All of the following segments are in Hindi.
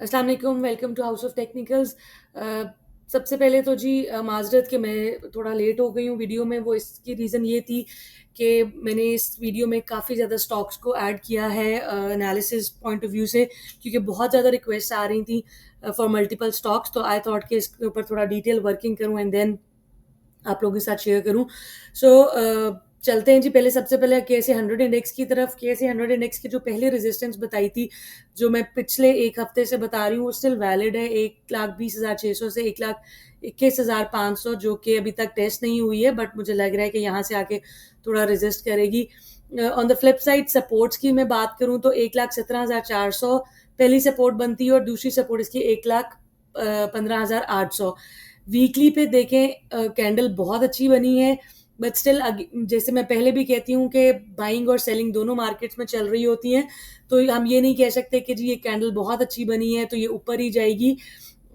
अस्सलाम वालेकुम, welcome to House of Technicals. सबसे पहले तो जी माज़रत कि मैं थोड़ा लेट हो गई हूँ वीडियो में। वो इसकी रीज़न ये थी कि मैंने इस वीडियो में काफ़ी ज़्यादा स्टॉक्स को ऐड किया है एनालिसिस पॉइंट ऑफ व्यू से, क्योंकि बहुत ज़्यादा रिक्वेस्ट आ रही थी फॉर मल्टीपल स्टॉक्स। तो आई थॉट कि इसके ऊपर थोड़ा डिटेल वर्किंग करूँ एंड देन आप लोगों के साथ शेयर करूँ। सो चलते हैं जी। पहले सबसे पहले KSE 100 इंडेक्स की तरफ। KSE 100 इंडेक्स की जो पहली रेजिस्टेंस बताई थी, जो मैं पिछले एक हफ्ते से बता रही हूँ, वो स्टिल वैलिड है 1,20,600 से 1,21,500, जो कि अभी तक टेस्ट नहीं हुई है, बट मुझे लग रहा है कि यहाँ से आके थोड़ा रेजिस्ट करेगी। On the flip side supports की मैं बात करूँ तो 1,17,400 पहली सपोर्ट बनती है और दूसरी सपोर्ट इसकी 1,15,800। वीकली पे देखें कैंडल बहुत अच्छी बनी है, बट स्टिल जैसे मैं पहले भी कहती हूँ कि बाइंग और सेलिंग दोनों मार्केट्स में चल रही होती हैं, तो हम ये नहीं कह सकते कि जी ये कैंडल बहुत अच्छी बनी है तो ये ऊपर ही जाएगी।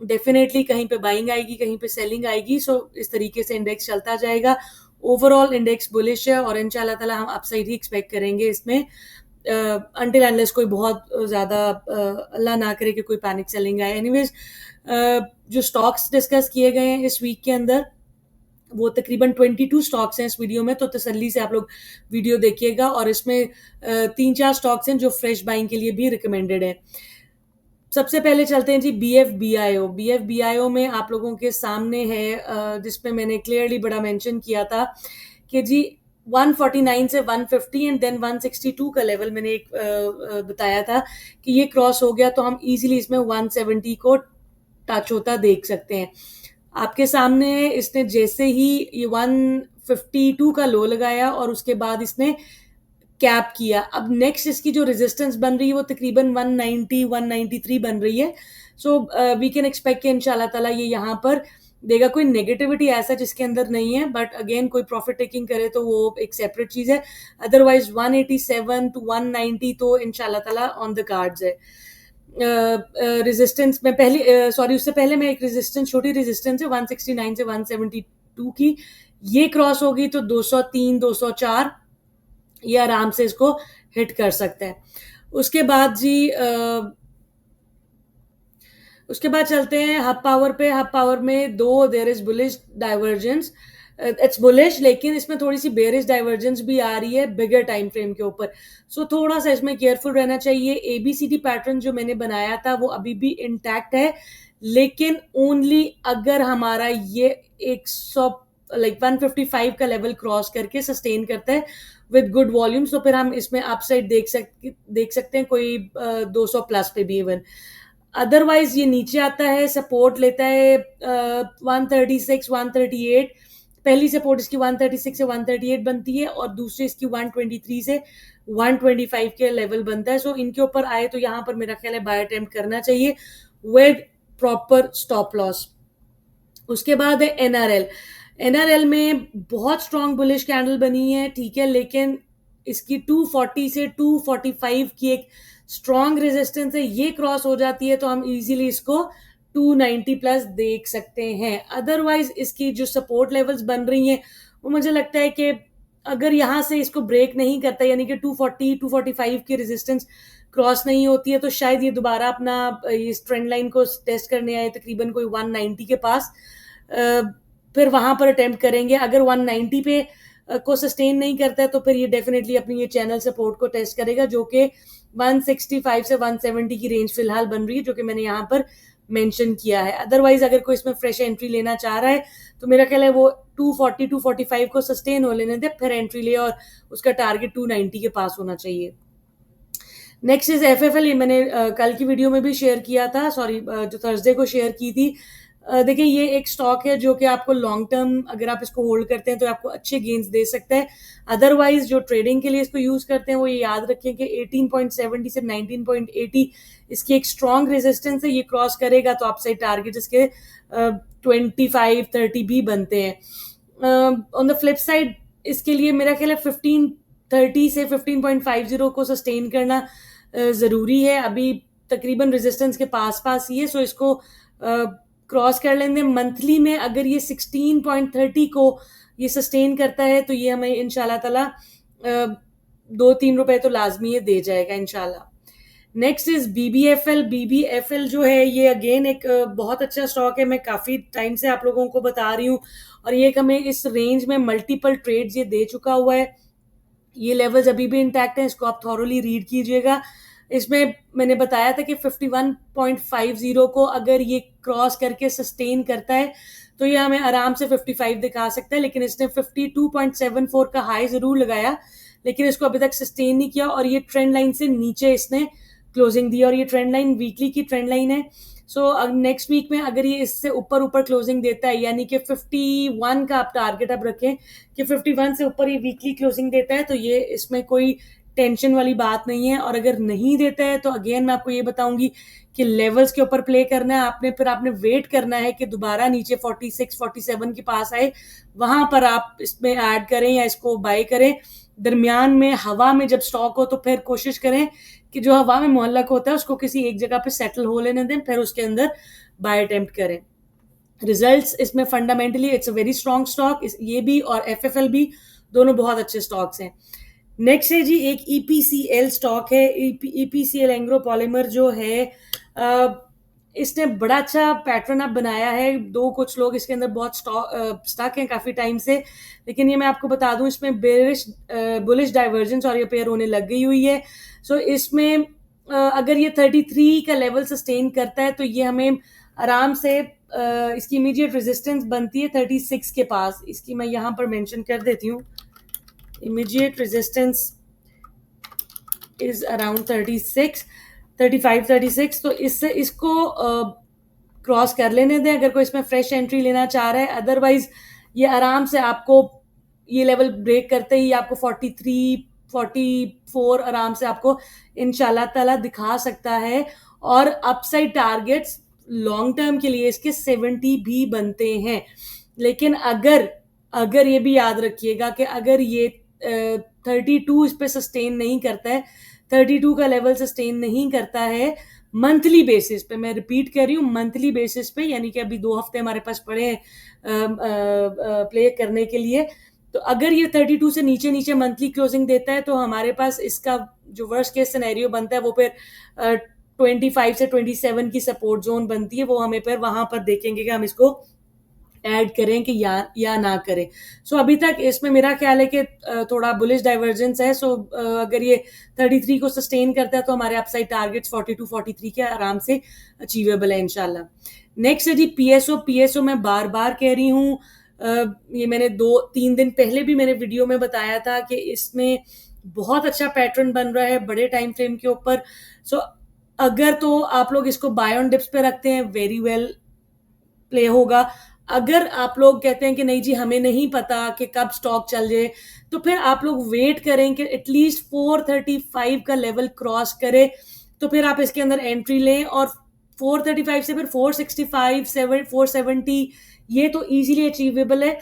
डेफिनेटली कहीं पे बाइंग आएगी, कहीं पे सेलिंग आएगी। सो इस तरीके से इंडेक्स चलता जाएगा। ओवरऑल इंडेक्स बुलिश है और इंशाल्लाह ताला हम अपसाइड ही एक्सपेक्ट करेंगे इसमें, अनटिल अनलेस कोई बहुत ज़्यादा अल्लाह ना करे कि कोई पैनिक सेलिंग आए। एनीवेज, जो स्टॉक्स डिस्कस किए गए हैं इस वीक के अंदर, वो तकरीबन 22 स्टॉक्स हैं इस वीडियो में, तो तसल्ली से आप लोग वीडियो देखिएगा। और इसमें 3-4 स्टॉक्स हैं जो फ्रेश बाइंग के लिए भी रिकमेंडेड है। सबसे पहले चलते हैं जी BFBIO। BFBIO में आप लोगों के सामने है, जिसमें मैंने क्लियरली बड़ा मेंशन किया था कि जी 149 से 150 एंड देन 162 का लेवल मैंने एक बताया था कि ये क्रॉस हो गया तो हम इजीली इसमें 170 को टच होता देख सकते हैं। आपके सामने इसने जैसे ही ये 152 का लो लगाया और उसके बाद इसने कैप किया। अब नेक्स्ट इसकी जो रेजिस्टेंस बन रही है वो तकरीबन 190 193 बन रही है। सो वी कैन एक्सपेक्ट कि इंशाल्लाह ताला ये यहाँ पर देगा। कोई नेगेटिविटी ऐसा जिसके अंदर नहीं है, बट अगेन कोई प्रॉफिट टेकिंग करे तो वो एक सेपरेट चीज है। अदरवाइज 187 टू 190 तो इंशाल्लाह ताला ऑन द कार्ड्स है। रेजिस्टेंस में पहली सॉरी उससे पहले मैं एक रेजिस्टेंस, छोटी रेजिस्टेंस है 169 से 172 की, ये क्रॉस होगी तो 203 204 ये आराम से इसको हिट कर सकता है। उसके बाद जी उसके बाद चलते हैं हब पावर पे। हब पावर में दो there is bullish divergence, it's bullish, लेकिन इसमें थोड़ी सी बेरिश डाइवर्जेंस भी आ रही है बिगर टाइम फ्रेम के ऊपर। सो थोड़ा सा इसमें केयरफुल रहना चाहिए। ABCD पैटर्न जो मैंने बनाया था वो अभी भी इंटैक्ट है, लेकिन ओनली अगर हमारा ये 100 लाइक 155 का लेवल क्रॉस करके सस्टेन करता है विद गुड वॉल्यूम्स, तो फिर हम इसमें अपसाइड देख सकते हैं, कोई 200 प्लस पे भी इवन। अदरवाइज ये नीचे आता है, सपोर्ट लेता है 136 138। पहली सपोर्ट इसकी 136 से 138 बनती है और दूसरी इसकी 123 से 125 के लेवल बनता है। सो इनके ऊपर आए तो यहाँ पर मेरा ख्याल है बाय अटेम्प्ट करना चाहिए विद प्रॉपर स्टॉप लॉस। उसके बाद है NRL में बहुत स्ट्रॉन्ग बुलिश कैंडल बनी है, ठीक है, लेकिन इसकी 240 से 245 की एक स्ट्रॉन्ग रेजिस्टेंस है, ये क्रॉस हो जाती है तो हम इजीली इसको 290 प्लस देख सकते हैं। अदरवाइज इसकी जो सपोर्ट लेवल्स बन रही हैं वो मुझे लगता है कि अगर यहाँ से इसको ब्रेक नहीं करता, यानी कि 240 245 की रेजिस्टेंस क्रॉस नहीं होती है, तो शायद ये दोबारा अपना इस ट्रेंड लाइन को टेस्ट करने आए तकरीबन कोई 190 के पास, फिर वहां पर अटेम्प्ट करेंगे। अगर 190 पे को सस्टेन नहीं करता है तो फिर ये डेफिनेटली अपनी ये चैनल सपोर्ट को टेस्ट करेगा, जो कि 165 से 170 की रेंज फिलहाल बन रही है, जो कि मैंने यहाँ पर मेंशन किया है। अदरवाइज अगर कोई इसमें फ्रेश एंट्री लेना चाह रहा है तो मेरा ख्याल है वो 240 245 को सस्टेन हो लेने दे, फिर एंट्री ले, और उसका टारगेट 290 के पास होना चाहिए। Next is FFL। ये मैंने कल की वीडियो में भी शेयर किया था, सॉरी जो थर्सडे को शेयर की थी। देखिए ये एक स्टॉक है जो कि आपको लॉन्ग टर्म अगर आप इसको होल्ड करते हैं तो आपको अच्छे गेन्स दे सकता है। अदरवाइज जो ट्रेडिंग के लिए इसको यूज करते हैं वो ये याद रखें कि 18.70 से 19.80 इसकी एक स्ट्रॉन्ग रेजिस्टेंस है। ये क्रॉस करेगा तो अपसाइड टारगेट इसके 25-30 भी बनते हैं। ऑन द फ्लिप साइड इसके लिए मेरा ख्याल है 1530 से 15.50 को सस्टेन करना ज़रूरी है। अभी तकरीबन रेजिस्टेंस के पास पास ही है, सो इसको क्रॉस कर लेंगे। मंथली में अगर ये 16.30 को ये सस्टेन करता है तो ये हमें इंशाल्लाह ताला 2-3 रुपए तो लाजमी है दे जाएगा इंशाल्लाह। Next is बीबीएफएल। बीबीएफएल जो है ये अगेन एक बहुत अच्छा स्टॉक है, मैं काफ़ी टाइम से आप लोगों को बता रही हूँ, और ये हमें इस रेंज में मल्टीपल ट्रेड्स ये दे चुका हुआ है। ये लेवल्स अभी भी इंटैक्ट हैं, इसको आप थॉरोली रीड कीजिएगा। इसमें मैंने बताया था कि 51.50 को अगर ये क्रॉस करके सस्टेन करता है तो ये हमें आराम से 55 दिखा सकता है, लेकिन इसने 52.74 का हाई जरूर लगाया, लेकिन इसको अभी तक सस्टेन नहीं किया, और ये ट्रेंड लाइन से नीचे इसने क्लोजिंग दी, और ये ट्रेंड लाइन वीकली की ट्रेंड लाइन है। सो अब नेक्स्ट वीक में अगर ये इससे ऊपर ऊपर क्लोजिंग देता है, यानी कि 51 का आप टारगेट अब रखें कि 51 से ऊपर ये वीकली क्लोजिंग देता है, तो ये इसमें कोई टेंशन वाली बात नहीं है। और अगर नहीं देता है तो अगेन मैं आपको ये बताऊंगी कि लेवल्स के ऊपर प्ले करना है आपने, फिर आपने वेट करना है कि दोबारा नीचे 46 47 के पास आए, वहां पर आप इसमें ऐड करें या इसको बाय करें। दरमियान में हवा में जब स्टॉक हो तो फिर कोशिश करें कि जो हवा में मुअल्लक होता है उसको किसी एक जगह पे सेटल हो लेने दें, फिर उसके अंदर बाय अटेम्प्ट करें। रिजल्ट्स इसमें fundamentally it's a very strong stock, ये भी और एफएफएल भी दोनों बहुत अच्छे स्टॉक्स हैं। नेक्स्ट है जी एक ईपीसीएल स्टॉक है। ईपीसीएल एंग्रो पॉलीमर जो है, इसने बड़ा अच्छा पैटर्न अब बनाया है। दो कुछ लोग इसके अंदर बहुत स्टक हैं काफी टाइम से, लेकिन ये मैं आपको बता दूं इसमें बेरिश बुलिश डाइवर्जेंस और ये पेयर होने लग गई हुई है। सो इसमें अगर ये 33 का लेवल सस्टेन करता है तो ये हमें आराम से इसकी इमीडिएट रेजिस्टेंस बनती है 36 के पास। इसकी मैं यहाँ पर मेंशन कर देती हूँ, इमीडिएट रेजिस्टेंस इज अराउंड 36 तो इससे इसको क्रॉस कर लेने दें अगर कोई इसमें फ्रेश एंट्री लेना चाह रहा है। अदरवाइज ये आराम से आपको ये लेवल ब्रेक करते ही आपको 43 44 आराम से आपको इंशाल्लाह ताला दिखा सकता है, और अपसाइड टारगेट्स लॉन्ग टर्म के लिए इसके 70 भी बनते हैं। लेकिन अगर अगर ये भी याद रखिएगा कि अगर ये 32 इस पे सस्टेन नहीं करता है, 32 का लेवल सस्टेन नहीं करता है मंथली बेसिस पे, मैं रिपीट कर रही हूँ मंथली बेसिस पे, यानी कि अभी 2 हफ्ते हमारे पास पड़े हैं प्ले करने के लिए, तो अगर ये 32 से नीचे नीचे मंथली क्लोजिंग देता है तो हमारे पास इसका जो वर्स्ट केस सिनेरियो बनता है वो फिर 25 से 27 की सपोर्ट जोन बनती है, वो हमें फिर वहां पर देखेंगे कि हम इसको ऐड करें कि या ना करें। सो अभी तक इसमें मेरा ख्याल है कि थोड़ा बुलिश डाइवर्जेंस है। सो अगर ये 33 को सस्टेन करता है तो हमारे अपसाइड टारगेट्स 42 43 के आराम से अचीवेबल है इंशाल्लाह। नेक्स्ट है जी पीएसओ। पीएसओ मैं बार बार कह रही हूँ, ये मैंने 2-3 दिन पहले भी मैंने वीडियो में बताया था कि इसमें बहुत अच्छा पैटर्न बन रहा है बड़े टाइम फ्रेम के ऊपर। सो अगर तो आप लोग इसको बाय ऑन डिप्स पे रखते हैं वेरी वेल प्ले होगा। अगर आप लोग कहते हैं कि नहीं जी हमें नहीं पता कि कब स्टॉक चल जाए, तो फिर आप लोग वेट करें कि एटलीस्ट 435 का लेवल क्रॉस करे, तो फिर आप इसके अंदर एंट्री लें, और 435 से फिर 465 470 ये तो इजीली अचीवेबल है।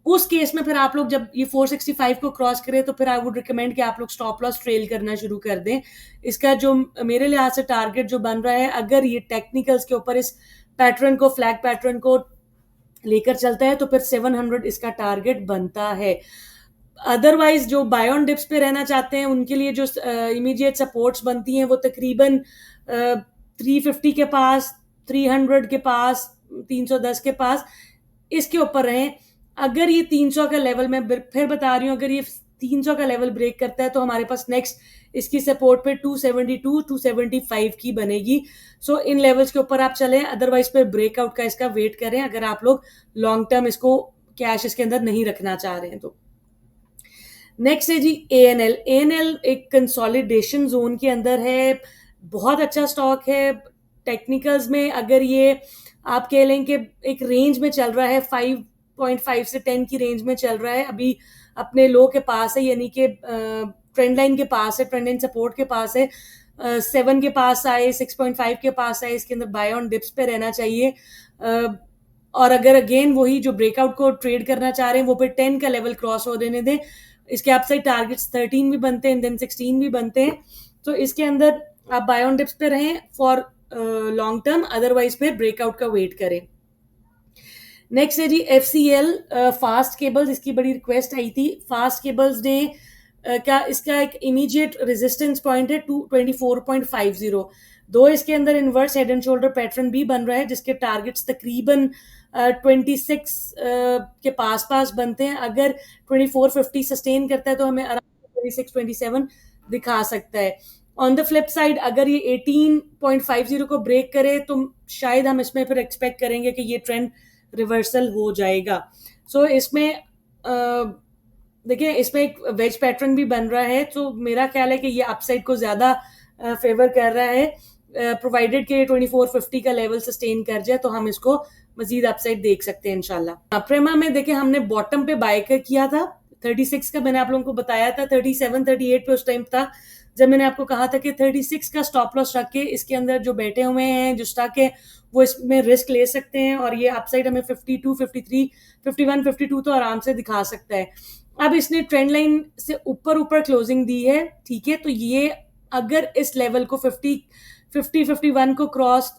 उस केस में फिर आप लोग जब ये 465 को क्रॉस करें तो फिर आई वुड रिकमेंड कि आप लोग स्टॉप लॉस ट्रेल करना शुरू कर दें। इसका जो मेरे लिहाज से टारगेट जो बन रहा है, अगर ये टेक्निकल्स के ऊपर इस पैटर्न को फ्लैग पैटर्न को लेकर चलता है तो फिर 700 इसका टारगेट बनता है। अदरवाइज जो बाय ऑन डिप्स पे रहना चाहते हैं उनके लिए जो इमीडिएट सपोर्ट्स बनती हैं वो तकरीबन 350 के पास, 300 के पास, 310 के पास, इसके ऊपर रहें। अगर ये 300 का लेवल, मैं फिर बता रही हूँ, अगर ये 300 का लेवल ब्रेक करता है तो हमारे पास नेक्स्ट इसकी सपोर्ट पे 272 275 की बनेगी। सो इन लेवल्स के ऊपर आप चलें, अदरवाइज फिर ब्रेकआउट का इसका वेट करें अगर आप लोग लॉन्ग टर्म इसको कैश इसके अंदर नहीं रखना चाह रहे हैं तो। नेक्स्ट है जी एएनएल। एएनएल एक कंसोलिडेशन जोन के अंदर है, बहुत अच्छा स्टॉक है। टेक्निकल्स में अगर ये आप कह लें कि एक रेंज में चल रहा है, 5.5 से 10 की रेंज में चल रहा है, अभी अपने लो के पास है, यानी कि ट्रेंड लाइन के पास है, ट्रेंड लाइन सपोर्ट के पास है। 7 के पास आए, 6.5 के पास आए, इसके अंदर बाय ऑन डिप्स पे रहना चाहिए। और अगर अगेन वही जो ब्रेकआउट को ट्रेड करना चाह रहे हैं वो फिर 10 का लेवल क्रॉस हो देने दें। इसके अपसाइड टारगेट्स 13 भी बनते हैं, देन 16 भी बनते हैं। तो इसके अंदर आप बाय ऑन डिप्स पे रहें फॉर लॉन्ग टर्म, अदरवाइज फिर ब्रेकआउट का वेट करें। नेक्स्ट है जी एफसीएल फास्ट केबल्स। इसकी बड़ी रिक्वेस्ट आई थी। फास्ट केबल्स ने का इसका एक इमीडिएट रेजिस्टेंस पॉइंट है 24.50। दो इसके अंदर inverse head and shoulder pattern भी बन रहा है जिसके टारगेट्स तकरीबन 26 के पास पास बनते हैं। अगर 2450 सस्टेन करता है तो हमें अराउंड 26-27 दिखा सकता है। ऑन द फ्लिप साइड अगर ये 18.50 को ब्रेक करे तो शायद हम इसमें फिर एक्सपेक्ट करेंगे कि ये ट्रेंड रिवर्सल हो जाएगा। सो इसमें देखिए इसमें एक वेज पैटर्न भी बन रहा है, तो मेरा ख्याल है कि ये अपसाइड को ज्यादा फेवर कर रहा है, प्रोवाइडेड कि 2450 का लेवल सस्टेन कर जाए तो हम इसको मजीद अपसाइड देख सकते हैं इंशाल्लाह। प्रेमा में देखें हमने बॉटम पे बाय कर किया था 36 का, मैंने आप लोगों को बताया था 37 38 पे उस टाइम था जब मैंने आपको कहा था कि 36 का स्टॉप लॉस रख के इसके अंदर जो बैठे हुए हैं जो स्टॉक है वो इसमें रिस्क ले सकते हैं, और ये अपसाइड हमें 52 53 51 52 तो आराम से दिखा सकता है। अब इसने ट्रेंड लाइन से ऊपर ऊपर क्लोजिंग दी है, ठीक है, तो ये अगर इस लेवल को 51 को क्रॉस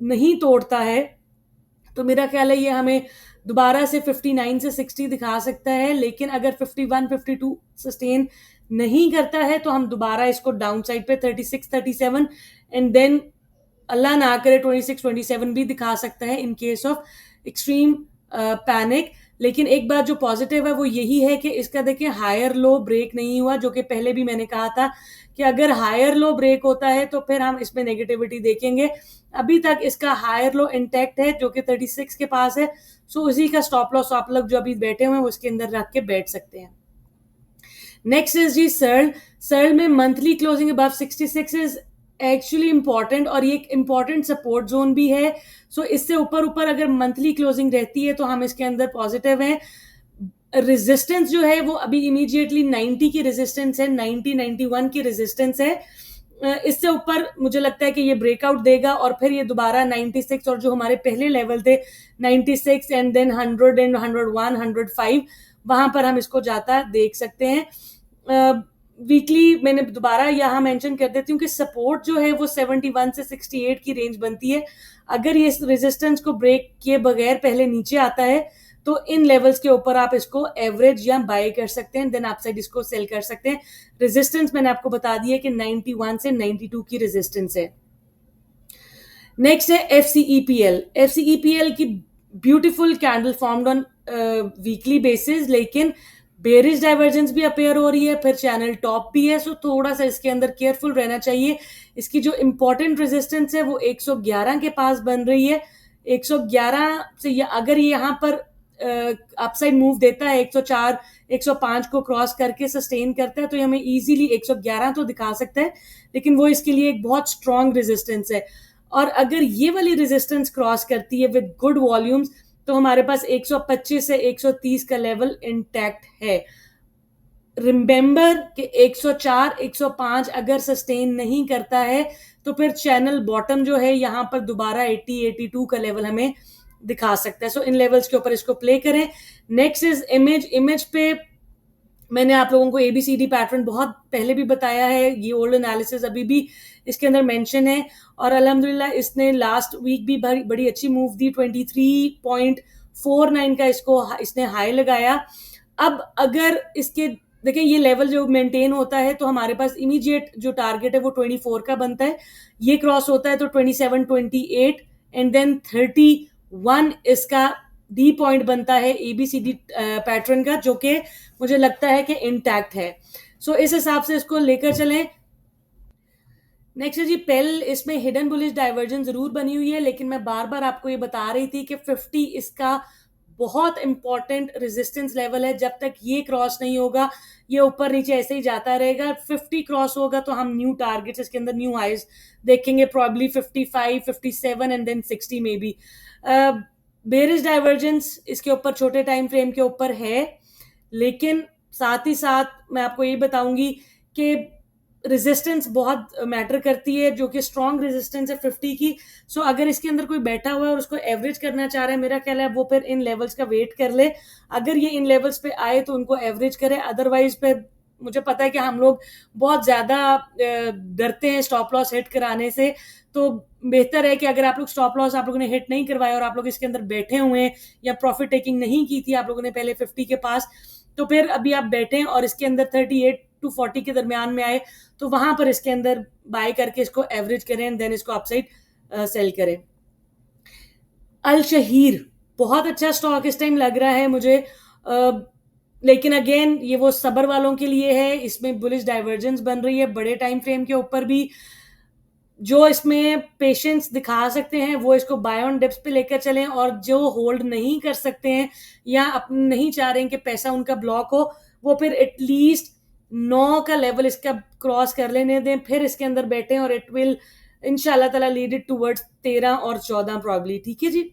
नहीं तोड़ता है तो मेरा ख्याल है ये हमें दोबारा से 59 से 60 दिखा सकता है। लेकिन अगर 51 52 सस्टेन नहीं करता है तो हम दोबारा इसको डाउन साइड पे 36 37 एंड देन अल्लाह ना करे 26 27 भी दिखा सकता है in case of extreme panic. लेकिन एक बात जो पॉजिटिव है वो यही है कि इसका देखिए हायर लो ब्रेक नहीं हुआ, जो कि पहले भी मैंने कहा था कि अगर हायर लो ब्रेक होता है तो फिर हम इसमें नेगेटिविटी देखेंगे। अभी तक इसका हायर लो इंटैक्ट है जो कि 36 के पास है, सो उसी का स्टॉप लॉस आप लोग जो अभी बैठे हुए हैं उसके अंदर रख के बैठ सकते हैं। नेक्स्ट इज जी सर्ल में monthly closing above 66 is actually important, और ये एक इंपॉर्टेंट सपोर्ट जोन भी है। सो इससे ऊपर ऊपर अगर मंथली क्लोजिंग रहती है तो हम इसके अंदर पॉजिटिव हैं। रेजिस्टेंस जो है वो अभी इमीडिएटली 90 की रेजिस्टेंस है, 91 की रेजिस्टेंस है। इससे ऊपर मुझे लगता है कि ये ब्रेकआउट देगा और फिर ये दोबारा 96 और जो हमारे पहले लेवल थे 96 एंड देन 100 एंड 101 105 वहां पर हम इसको जाता देख सकते हैं। वीकली मैंने दोबारा यहाँ मेंशन कर देती हूँ कि सपोर्ट जो है वो 71 से 68 की रेंज बनती है। अगर ये रेजिस्टेंस को ब्रेक किए बगैर पहले नीचे आता है तो इन लेवल्स के ऊपर आप इसको एवरेज या बाय कर सकते हैं, देन अपसाइड इसको सेल कर सकते हैं। रेजिस्टेंस मैंने आपको बता दिया कि 91 से 92 की रेजिस्टेंस है। नेक्स्ट है एफसीईपीएल। एफसीईपीएल की beautiful candle formed on weekly basis, लेकिन बेरिश डाइवर्जेंस भी अपेयर हो रही है, फिर चैनल टॉप भी है, सो थोड़ा सा इसके अंदर केयरफुल रहना चाहिए। इसकी जो इंपॉर्टेंट रेजिस्टेंस है वो 111 के पास बन रही है। 111 से अगर ये यहाँ पर अपसाइड मूव देता है 104 105 को क्रॉस करके सस्टेन करता है तो ये हमें इजीली 111 तो दिखा सकता है, लेकिन वो इसके लिए एक बहुत स्ट्रॉन्ग रेजिस्टेंस है। और अगर ये वाली रेजिस्टेंस क्रॉस करती है विद गुड वॉल्यूम्स तो हमारे पास 125 से 130 का लेवल इंटैक्ट है। रिमेंबर कि 104 105 अगर सस्टेन नहीं करता है तो फिर चैनल बॉटम जो है यहाँ पर दोबारा 80 82 का लेवल हमें दिखा सकता है। सो इन लेवल्स के ऊपर इसको प्ले करें। नेक्स्ट इज इमेज पे मैंने आप लोगों को एबीसीडी पैटर्न बहुत पहले भी बताया है, ये ओल्ड एनालिसिस अभी भी इसके अंदर मेंशन है, और अल्हम्दुलिल्लाह इसने लास्ट वीक भी बड़ी अच्छी मूव दी। 23.49 का इसने हाई लगाया। अब अगर इसके देखिए ये लेवल जो मेंटेन होता है तो हमारे पास इमीडिएट जो टारगेट है वो 24 का बनता है, ये क्रॉस होता है तो 27 28 एंड देन 31 इसका डी पॉइंट बनता है एबीसीडी पैटर्न का, जो कि मुझे लगता है कि इंटैक्ट है। सो इस हिसाब से इसको लेकर चलें। नेक्स्ट है जी पेल। इसमें हिडन बुलिश डाइवर्जन जरूर बनी हुई है, लेकिन मैं बार बार आपको ये बता रही थी कि 50 इसका बहुत इंपॉर्टेंट रेजिस्टेंस लेवल है। जब तक ये क्रॉस नहीं होगा ये ऊपर नीचे ऐसे ही जाता रहेगा। 50 क्रॉस होगा तो हम न्यू टारगेट्स इसके अंदर न्यू हाइज देखेंगे, प्रॉब्ली 55 57 एंड देन 60 में भी। बेरिश डाइवर्जेंस इसके ऊपर छोटे टाइम फ्रेम के ऊपर है, लेकिन साथ ही साथ मैं आपको ये बताऊंगी कि रेजिस्टेंस बहुत मैटर करती है, जो कि स्ट्रॉन्ग रेजिस्टेंस है 50 की। सो अगर इसके अंदर कोई बैठा हुआ है और उसको एवरेज करना चाह रहा है, मेरा ख्याल है वो फिर इन लेवल्स का वेट कर ले। अगर ये इन लेवल्स पे आए तो उनको एवरेज करे, अदरवाइज फिर मुझे पता है कि हम लोग बहुत ज्यादा डरते हैं स्टॉप लॉस हिट कराने से, तो बेहतर है कि अगर आप लोग स्टॉप लॉस आप लोगों ने हिट नहीं करवाया और आप लोग इसके अंदर बैठे हुए हैं या प्रॉफिट टेकिंग नहीं की थी आप लोगों ने पहले 50 के पास, तो फिर अभी आप बैठे और इसके अंदर 38 टू 40 के दरमियान में आए तो वहां पर इसके अंदर बाय करके इसको एवरेज करें एंड देन इसको अपसाइड सेल करें। अल शहीर बहुत अच्छा स्टॉक इस टाइम लग रहा है मुझे, लेकिन अगेन ये वो सबर वालों के लिए है, इसमें बुलिश डाइवर्जेंस बन रही है बड़े टाइम फ्रेम के ऊपर भी। जो इसमें पेशेंस दिखा सकते हैं वो इसको बाय ऑन डिप्स पे लेकर चलें, और जो होल्ड नहीं कर सकते हैं या अपने नहीं चाह रहे हैं कि पैसा उनका ब्लॉक हो, वो फिर एटलीस्ट 9 का लेवल इसका क्रॉस कर लेने दें, फिर इसके अंदर बैठें और इट विल इंशाल्लाह ताला लीड इट टुवर्ड्स 13 और 14 प्रॉब्ली। ठीक है जी।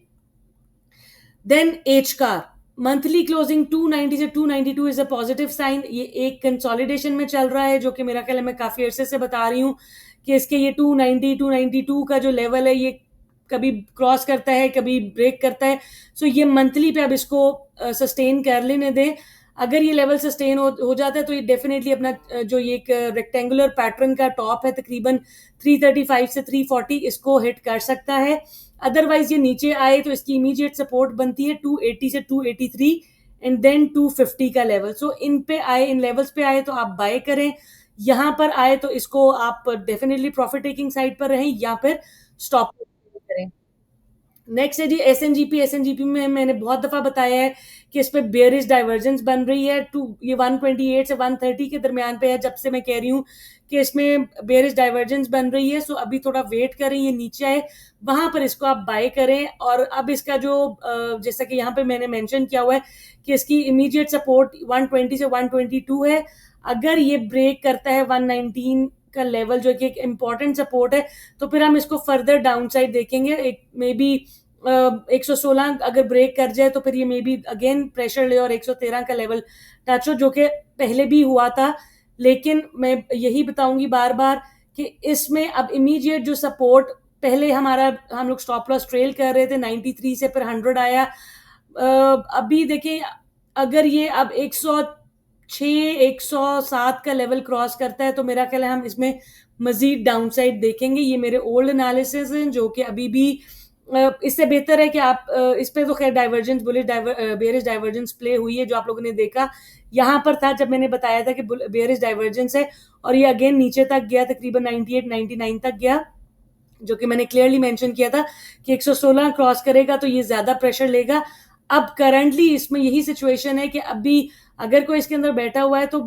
Then each car monthly closing 290 से 292 इज अ पॉजिटिव साइन। ये एक कंसोलिडेशन में चल रहा है, जो कि मेरा ख्याल है मैं काफी अरसे से बता रही हूँ कि इसके ये 290 292 का जो लेवल है ये कभी क्रॉस करता है कभी ब्रेक करता है। सो ये मंथली पे अब इसको सस्टेन कर लेने दें। अगर ये लेवल सस्टेन हो जाता है तो ये डेफिनेटली अपना जो ये एक रेक्टेंगुलर पैटर्न का टॉप है तकरीबन 335 से 340 इसको हिट कर सकता है। अदरवाइज ये नीचे आए तो इसकी इमीडिएट सपोर्ट बनती है 280 से 283 एंड देन 250 का लेवल। सो इन पे आए, इन लेवल्स पे आए तो आप बाय करें, यहां पर आए तो इसको आप डेफिनेटली प्रॉफिट टेकिंग साइड पर रहें या फिर स्टॉप करें। नेक्स्ट है जी एसएनजीपी। एसएनजीपी में मैंने बहुत दफा बताया है कि इस पे बेयरिश डाइवर्जेंस बन रही है, ये 128 से 130 के दरमियान पे है, जब से मैं कह रही हूँ कि इसमें बेयरिश डाइवर्जेंस बन रही है। सो अभी थोड़ा वेट करें, ये नीचे आए वहां पर इसको आप बाय करें। और अब इसका जो जैसा कि यहाँ पे मैंने मेंशन किया हुआ है कि इसकी इमीडिएट सपोर्ट 120 से 122 है। अगर ये ब्रेक करता है 119 का लेवल जो कि एक इम्पॉर्टेंट सपोर्ट है, तो फिर हम इसको फर्दर डाउन साइड देखेंगे। एक मे बी 116 अगर ब्रेक कर जाए तो फिर ये मे बी अगेन प्रेशर ले और 113 का लेवल टच हो, जो कि पहले भी हुआ था। लेकिन मैं यही बताऊंगी बार बार कि इसमें अब इमीडिएट जो सपोर्ट पहले हम लोग स्टॉप लॉस ट्रेल कर रहे थे 93 से, फिर 100 आया। अभी देखें अगर ये अब 106 107 का लेवल क्रॉस करता है तो मेरा ख्याल है हम इसमें मजीद डाउनसाइड देखेंगे। ये मेरे ओल्ड एनालिसिस हैं जो कि अभी भी इससे बेहतर है कि आप इस पे तो खैर डाइवर्जेंस बेयरिश डाइवर्जेंस प्ले हुई है, जो आप लोगों ने देखा यहाँ पर था जब मैंने बताया था कि बेयरिश डाइवर्जेंस है, और ये अगेन नीचे तक गया तकरीबन 98 99 तक गया, जो कि मैंने क्लियरली मेंशन किया था कि 116 क्रॉस करेगा तो ये ज्यादा प्रेशर लेगा। अब करंटली इसमें यही सिचुएशन है कि अभी अगर कोई इसके अंदर बैठा हुआ है तो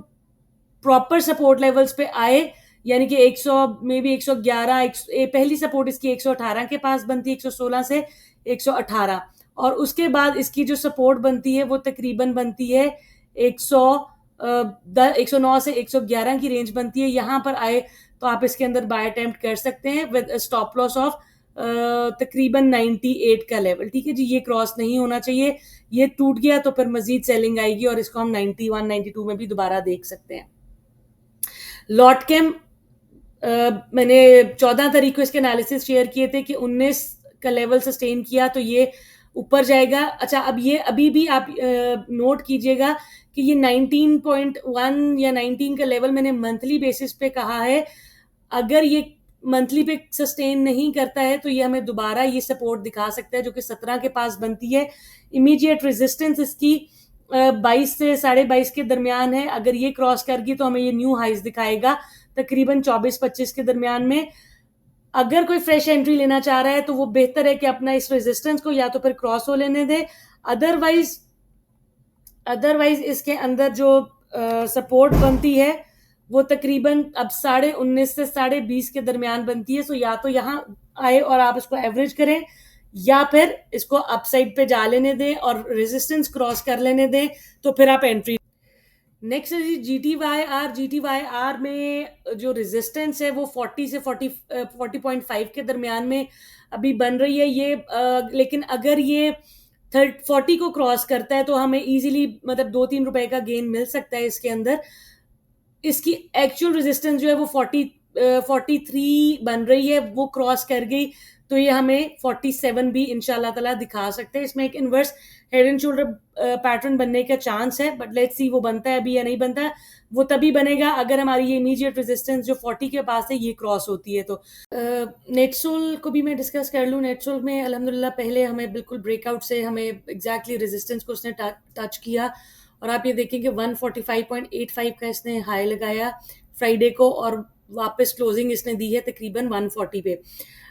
प्रॉपर सपोर्ट लेवल्स पे आए, यानी कि 100 मे बी 111 पहली सपोर्ट इसकी 118 के पास बनती है 116 से 118, और उसके बाद इसकी जो सपोर्ट बनती है वो तकरीबन बनती है 109 से 111 की रेंज बनती है। यहाँ पर आए तो आप इसके अंदर बाय अटेम्प्ट कर सकते हैं विद स्टॉप लॉस ऑफ तकरीबन 98 का लेवल। ठीक है जी, ये क्रॉस नहीं होना चाहिए। ये टूट गया तो फिर मजीद सेलिंग आएगी और इसको हम 91 92 में भी दोबारा देख सकते हैं। लॉटकेम मैंने 14 तारीख को इसके एनालिसिस शेयर किए थे कि 19 का लेवल सस्टेन किया तो ये ऊपर जाएगा। अच्छा, अब ये अभी भी आप नोट कीजिएगा कि ये 19.1 या 19 का लेवल मैंने मंथली बेसिस पे कहा है। अगर ये मंथली पे सस्टेन नहीं करता है तो ये हमें दोबारा ये सपोर्ट दिखा सकता है जो कि 17 के पास बनती है। इमीडिएट रेजिस्टेंस इसकी 22 से 22.5 के दरमियान है। अगर ये क्रॉस कर गई तो हमें ये न्यू हाइज दिखाएगा तकरीबन 24-25 के दरमियान में। अगर कोई फ्रेश एंट्री लेना चाह रहा है तो वो बेहतर है कि अपना इस रेजिस्टेंस को या तो फिर क्रॉस हो लेने दे, अदरवाइज इसके अंदर जो सपोर्ट बनती है वो तकरीबन अब 19.5 से 20.5 के दरमियान बनती है। सो या तो यहाँ आए और आप इसको एवरेज करें या फिर इसको अपसाइड पे जा लेने दें और रेजिस्टेंस क्रॉस कर लेने दें, तो फिर आप एंट्री। नेक्स्ट है जी GTYR। GTYR में जो रेजिस्टेंस है वो 40 से 40.5 के दरमियान में अभी बन रही है ये, लेकिन अगर ये 40 को क्रॉस करता है तो हमें इजीली मतलब 2-3 रुपए का गेन मिल सकता है इसके अंदर। इसकी एक्चुअल रेजिस्टेंस जो है वो 43 बन रही है, वो क्रॉस कर गई तो ये हमें 47 भी इंशाल्लाह ताला दिखा सकते हैं। इसमें एक inverse head and shoulder pattern बनने का चांस है, बट लेट्स सी वो बनता है अभी या नहीं बनता है। वो तभी बनेगा अगर हमारी ये इमीडिएट रेजिस्टेंस जो 40 के पास है ये क्रॉस होती है। तो नेटसोल को भी मैं डिस्कस कर लूँ। नेटसोल में अल्हम्दुलिल्लाह पहले हमें बिल्कुल ब्रेकआउट से हमें एग्जैक्टली रेजिस्टेंस को उसने टच किया और आप ये देखेंगे 145.85 का इसने हाई लगाया फ्राइडे को, और वापस क्लोजिंग इसने दी है तकरीबन 140 पे।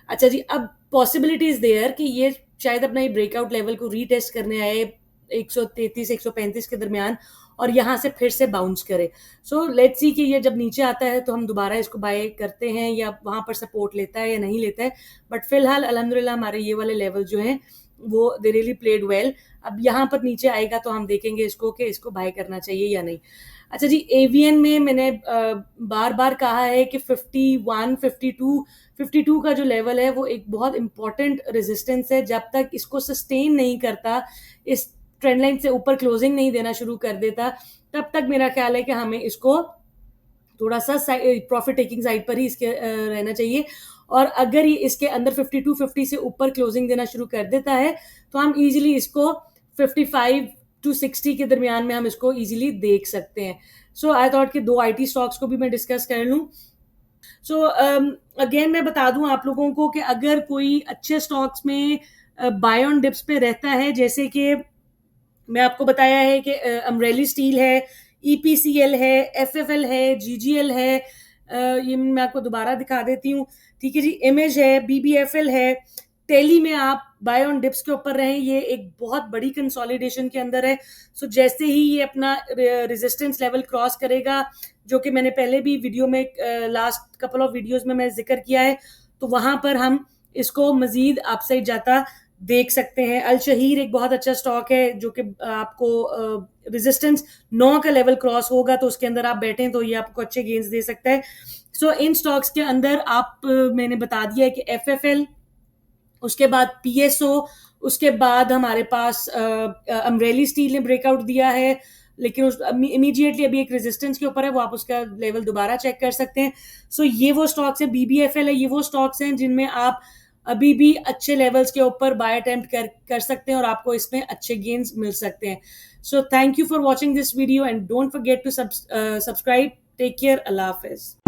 अच्छा जी, अब पॉसिबिलिटीज देयर कि ये शायद अपना ये ब्रेकआउट लेवल को रीटेस्ट करने आए 133 135 के दरमियान, और यहाँ से फिर से बाउंस करे। सो लेट्स सी कि ये जब नीचे आता है तो हम दोबारा इसको बाय करते हैं या वहां पर सपोर्ट लेता है या नहीं लेता है। बट फिलहाल अल्हम्दुलिल्लाह हमारे ये वाले लेवल जो हैं वो दे रियली प्लेड वेल। अब यहाँ पर नीचे आएगा तो हम देखेंगे इसको कि इसको बाय करना चाहिए या नहीं। अच्छा जी, एवीएन में मैंने बार बार कहा है कि 51 52 का जो लेवल है वो एक बहुत इंपॉर्टेंट रेजिस्टेंस है। जब तक इसको सस्टेन नहीं करता, इस ट्रेंड लाइन से ऊपर क्लोजिंग नहीं देना शुरू कर देता, तब तक मेरा ख्याल है कि हमें इसको थोड़ा सा प्रॉफिट टेकिंग साइड पर ही इसके रहना चाहिए। और अगर ये इसके अंदर 52-50 से ऊपर क्लोजिंग देना शुरू कर देता है तो हम इजीली इसको 55 टू 60 के दरमियान में हम इसको इजीली देख सकते हैं। सो आई थॉट कि दो आईटी स्टॉक्स को भी मैं डिस्कस कर लूं। सो अगेन मैं बता दूं आप लोगों को कि अगर कोई अच्छे स्टॉक्स में बाय ऑन डिप्स पे रहता है, जैसे कि मैं आपको बताया है कि अमरेली स्टील है, ईपीसीएल है, एफएफएल है, जीजीएल है, ये मैं आपको दोबारा दिखा देती हूँ। ठीक है जी, इमेज है, बीबीएफएल है। टेली में आप बाय ऑन डिप्स के ऊपर रहें, ये एक बहुत बड़ी कंसोलिडेशन के अंदर है। सो जैसे ही ये अपना रेजिस्टेंस लेवल क्रॉस करेगा, जो कि मैंने पहले भी वीडियो में लास्ट कपल ऑफ वीडियोस में मैं जिक्र किया है, तो वहां पर हम इसको मजीद अपसाइड जाता देख सकते हैं। अल शहीर एक बहुत अच्छा स्टॉक है जो कि आपको रेजिस्टेंस 9 का लेवल क्रॉस होगा तो उसके अंदर आप बैठें तो ये आपको अच्छे गेन्स दे सकता है। सो इन स्टॉक्स के अंदर आप मैंने बता दिया है कि एफएफएल, उसके बाद पीएसओ, उसके बाद हमारे पास अमरेली स्टील ने ब्रेकआउट दिया है, लेकिन उस इमीडिएटली अभी एक रेजिस्टेंस के ऊपर है, वो आप उसका लेवल दोबारा चेक कर सकते हैं। सो ये वो स्टॉक्स है, बीबीएफएल है, ये वो स्टॉक्स हैं जिनमें आप अभी भी अच्छे लेवल्स के ऊपर बाय अटेम्प्ट कर सकते हैं और आपको इसमें अच्छे गेन्स मिल सकते हैं। So thank you for watching this video and don't forget to subscribe. Take care, अल्लाह हाफिज।